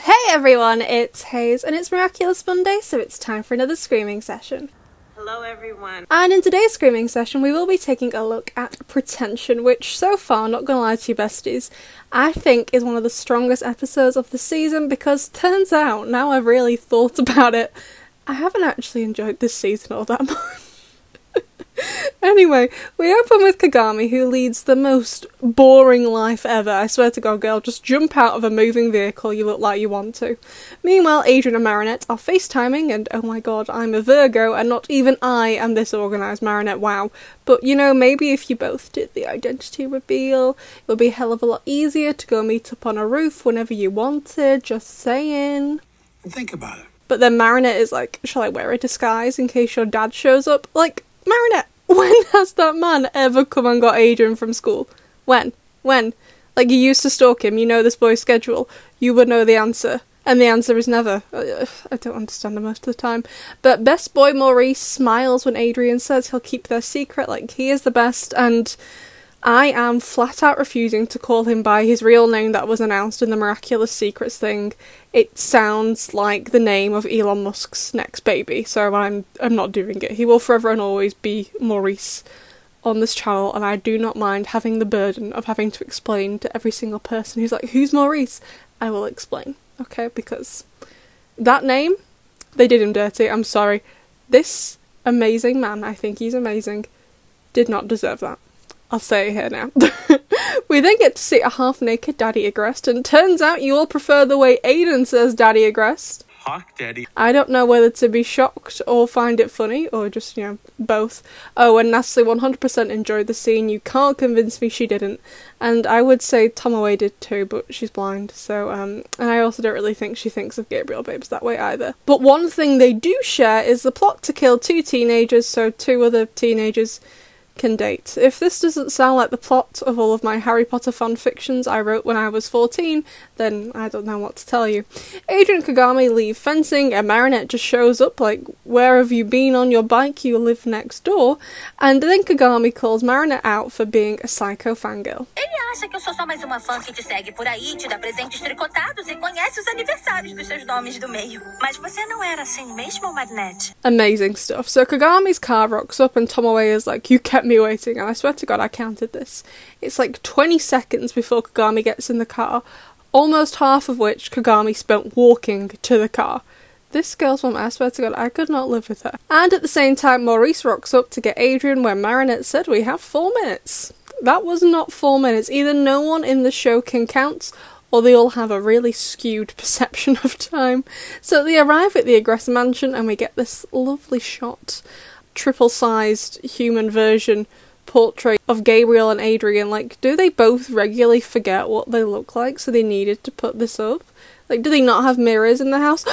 Hey everyone, it's Hayes and it's Miraculous Monday, so it's time for another screaming session. Hello everyone. And in today's screaming session we will be taking a look at Pretension, which so far, not gonna lie to you besties, I think is one of the strongest episodes of the season because turns out, now I've really thought about it, I haven't actually enjoyed this season all that much. Anyway, we open with Kagami, who leads the most boring life ever. I swear to God, girl, just jump out of a moving vehicle, you look like you want to. Meanwhile, Adrian and Marinette are FaceTiming, and oh my god, I'm a Virgo, and not even I am this organised, Marinette, wow. But, you know, maybe if you both did the identity reveal, it would be a hell of a lot easier to go meet up on a roof whenever you wanted, just saying. Think about it. But then Marinette is like, shall I wear a disguise in case your dad shows up? Like, Marinette, when has that man ever come and got Adrian from school? When? Like, you used to stalk him, you know this boy's schedule, you would know the answer. And the answer is never. I don't understand him most of the time. But best boy Maurice smiles when Adrian says he'll keep their secret, like he is the best, and I am flat out refusing to call him by his real name that was announced in the Miraculous Secrets thing. It sounds like the name of Elon Musk's next baby, so I'm not doing it. He will forever and always be Maurice on this channel, and I do not mind having the burden of having to explain to every single person who's like, who's Maurice? I will explain, okay? Because that name, they did him dirty, I'm sorry. This amazing man, I think he's amazing, did not deserve that. I'll say it here now. We then get to see a half-naked Daddy Agrest, and turns out you all prefer the way Aiden says Daddy Agrest. Hawk Daddy. I don't know whether to be shocked or find it funny, or just, you know, both. Oh, and Natalie 100% enjoyed the scene. You can't convince me she didn't. And I would say Tomoe did too, but she's blind, so, and I also don't really think she thinks of Gabriel Babes that way either. But one thing they do share is the plot to kill two teenagers, so two other teenagers can date. If this doesn't sound like the plot of all of my Harry Potter fanfictions I wrote when I was 14, then I don't know what to tell you. Adrian and Kagami leave fencing, and Marinette just shows up like, where have you been on your bike? You live next door. And then Kagami calls Marinette out for being a psycho fangirl. Ele acha que eu sou só mais uma fã que te segue por aí, te dá presentes tricotados e conhece os aniversários dos seus nomes do meio. Mas você não era assim mesmo, Marinette? Amazing stuff. So Kagami's car rocks up and Tomoe is like, you kept me waiting, and I swear to God I counted this. It's like 20 seconds before Kagami gets in the car, almost half of which Kagami spent walking to the car. This girl's mum, I swear to God, I could not live with her. And at the same time, Maurice rocks up to get Adrian where Marinette said we have 4 minutes. That was not 4 minutes. Either no one in the show can count, or they all have a really skewed perception of time. So they arrive at the Agrest mansion and we get this lovely shot, triple-sized human version portrait of Gabriel and Adrian. Like, do they both regularly forget what they look like, so they needed to put this up? Like, do they not have mirrors in the house?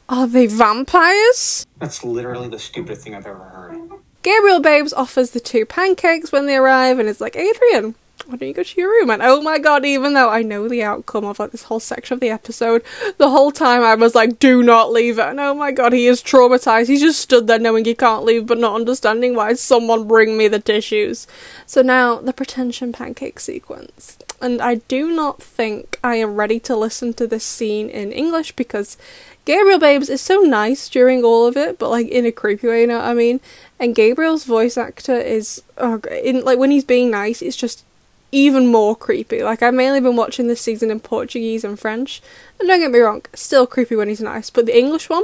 Are they vampires? That's literally the stupidest thing I've ever heard. Gabriel Babes offers the 2 pancakes when they arrive and is like, Adrian, why don't you go to your room? And oh my god, even though I know the outcome of like this whole section of the episode, the whole time I was like, do not leave it. And oh my god, he is traumatized. He's just stood there knowing he can't leave but not understanding why someone bring me the tissues. So now, the Pretension pancake sequence. And I do not think I am ready to listen to this scene in English because Gabriel Babes is so nice during all of it, but like in a creepy way, you know what I mean? And Gabriel's voice actor is, like when he's being nice, it's just even more creepy. Like, I've mainly been watching this season in Portuguese and French, and don't get me wrong, still creepy when he's nice, but the English one,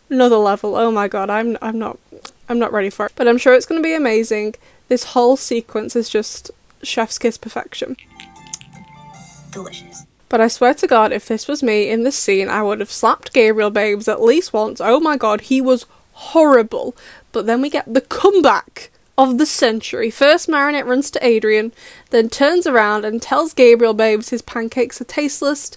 another level. Oh my god, I'm not ready for it. But I'm sure it's going to be amazing. This whole sequence is just chef's kiss perfection. Delicious. But I swear to God, if this was me in this scene, I would have slapped Gabriel Babes at least once. Oh my god, he was horrible. But then we get the comeback of the century. First, Marinette runs to Adrian, then turns around and tells Gabriel Babes his pancakes are tasteless,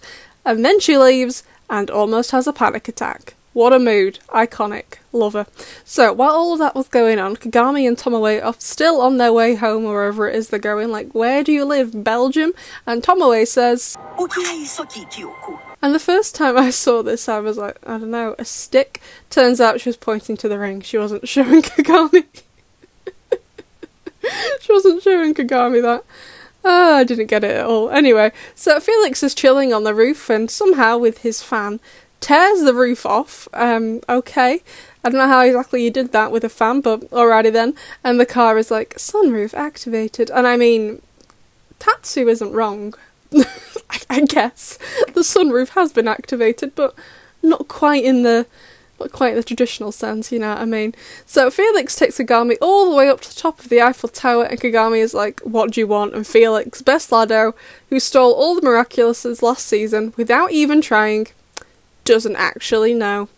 and then she leaves and almost has a panic attack. What a mood. Iconic. Love her. So, while all of that was going on, Kagami and Tomoe are still on their way home or wherever it is they're going. Like, where do you live? Belgium? And Tomoe says, O que é isso aqui, Kyoko? and the first time I saw this, I was like, I don't know, a stick? Turns out she was pointing to the ring. She wasn't showing Kagami. She wasn't showing Kagami that. Oh, I didn't get it at all. Anyway, so Felix is chilling on the roof and somehow with his fan tears the roof off. Okay. I don't know how exactly you did that with a fan, but alrighty then. And the car is like, sunroof activated. And I mean, Tatsu isn't wrong. I guess. The sunroof has been activated, but not quite in the traditional sense, you know what I mean? So Felix takes Kagami all the way up to the top of the Eiffel Tower, and Kagami is like, what do you want? And Felix, best laddo, who stole all the Miraculouses last season without even trying, doesn't actually know.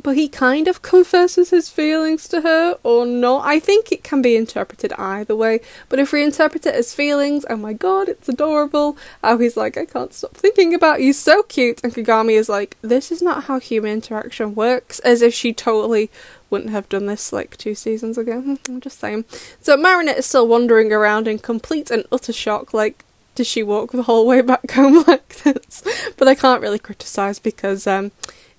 But he kind of confesses his feelings to her, or not. I think it can be interpreted either way, but if we interpret it as feelings, oh my god, it's adorable. Oh, he's like, I can't stop thinking about you, so cute. And Kagami is like, this is not how human interaction works, as if she totally wouldn't have done this like 2 seasons ago. I'm just saying. So Marinette is still wandering around in complete and utter shock, like, did she walk the whole way back home like this? But I can't really criticise because,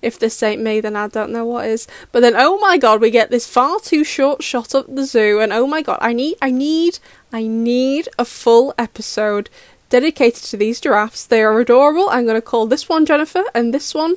if this ain't me, then I don't know what is. But then, oh my god, we get this far too short shot of the zoo, and oh my god, I need a full episode dedicated to these giraffes. They are adorable. I'm going to call this one Jennifer, and this one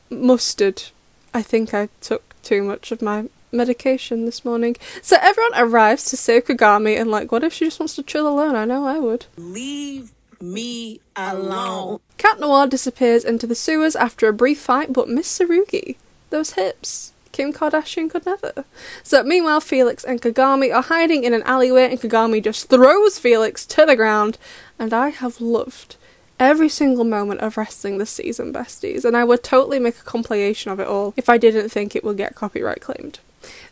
Mustard. I think I took too much of my medication this morning. So everyone arrives to save Kagami, and like, what if she just wants to chill alone? I know I would. Leave me alone. Cat Noir disappears into the sewers after a brief fight, but Miss Tsurugi, those hips, Kim Kardashian could never. So meanwhile, Felix and Kagami are hiding in an alleyway, and Kagami just throws Felix to the ground, and I have loved every single moment of wrestling this season, besties, and I would totally make a compilation of it all if I didn't think it would get copyright claimed.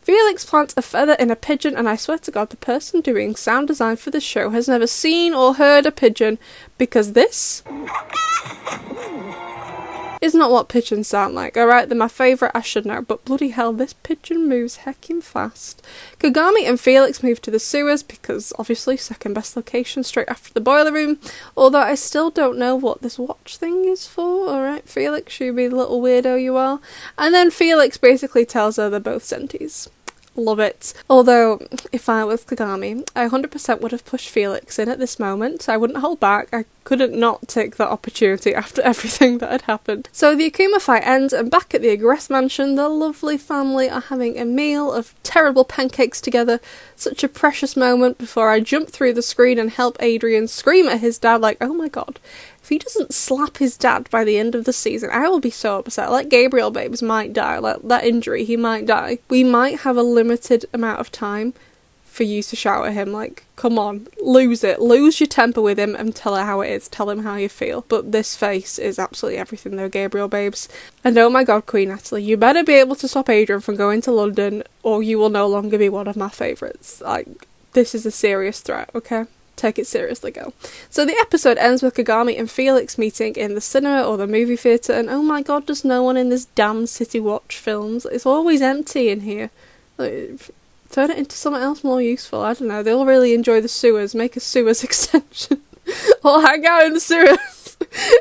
Felix plants a feather in a pigeon, and I swear to god the person doing sound design for this show has never seen or heard a pigeon, because this is not what pigeons sound like. Alright, they're my favourite, I should know, but bloody hell, this pigeon moves heckin' fast. Kagami and Felix move to the sewers because, obviously, second best location straight after the boiler room, although I still don't know what this watch thing is for. Alright, Felix, you be the little weirdo you are. And then Felix basically tells her they're both Sentis. Love it. Although, if I was Kagami, I 100% would have pushed Felix in at this moment. I wouldn't hold back. I couldn't not take that opportunity after everything that had happened. So the Akuma fight ends, and back at the Agress mansion, the lovely family are having a meal of terrible pancakes together. Such a precious moment before I jump through the screen and help Adrian scream at his dad like, oh my god, if he doesn't slap his dad by the end of the season, I will be so upset. Like, Gabriel Babes might die. Like, that injury, he might die. We might have a limited amount of time for you to shout at him. Like, come on, lose it. Lose your temper with him and tell her how it is. Tell him how you feel. But this face is absolutely everything though, Gabriel Babes. And oh my god, Queen Natalie, you better be able to stop Adrian from going to London, or you will no longer be one of my favourites. Like, this is a serious threat, okay? Take it seriously, girl. So the episode ends with Kagami and Felix meeting in the cinema or the movie theatre, and oh my god, there's no one in this damn City Watch films. It's always empty in here. Like, turn it into something else more useful. I don't know. They all really enjoy the sewers. Make a sewers extension. Or hang out in the sewers.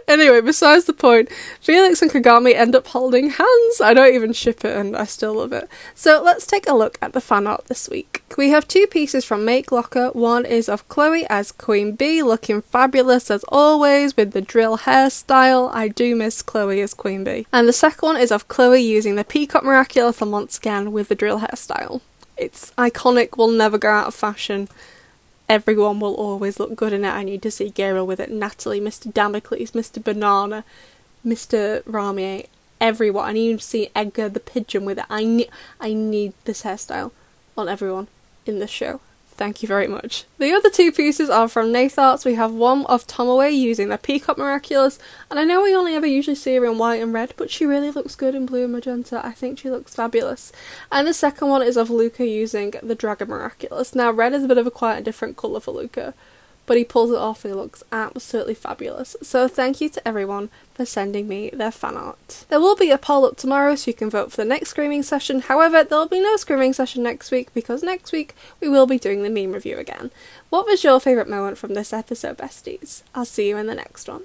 Anyway, besides the point, Felix and Kagami end up holding hands. I don't even ship it, and I still love it. So let's take a look at the fan art this week. We have 2 pieces from Make Locker. One is of Chloe as Queen Bee, looking fabulous as always with the drill hairstyle. I do miss Chloe as Queen Bee. And the second one is of Chloe using the Peacock Miraculous, and once again with the drill hairstyle. It's iconic, will never go out of fashion. Everyone will always look good in it. I need to see Gabriel with it, Natalie, Mr. Damocles, Mr. Banana, Mr. Ramier, everyone. I need to see Edgar the Pigeon with it. I need this hairstyle on everyone in this show. Thank you very much. The other 2 pieces are from Natharts. We have one of Tomoe using the Peacock Miraculous, and I know we only ever usually see her in white and red, but she really looks good in blue and magenta. I think she looks fabulous. And the second one is of Luca using the Dragon Miraculous. Now, red is a bit of a quite a different colour for Luca, but he pulls it off and he looks absolutely fabulous. So thank you to everyone for sending me their fan art. There will be a poll up tomorrow so you can vote for the next screaming session. However, there will be no screaming session next week because next week we will be doing the meme review again. What was your favourite moment from this episode, besties? I'll see you in the next one.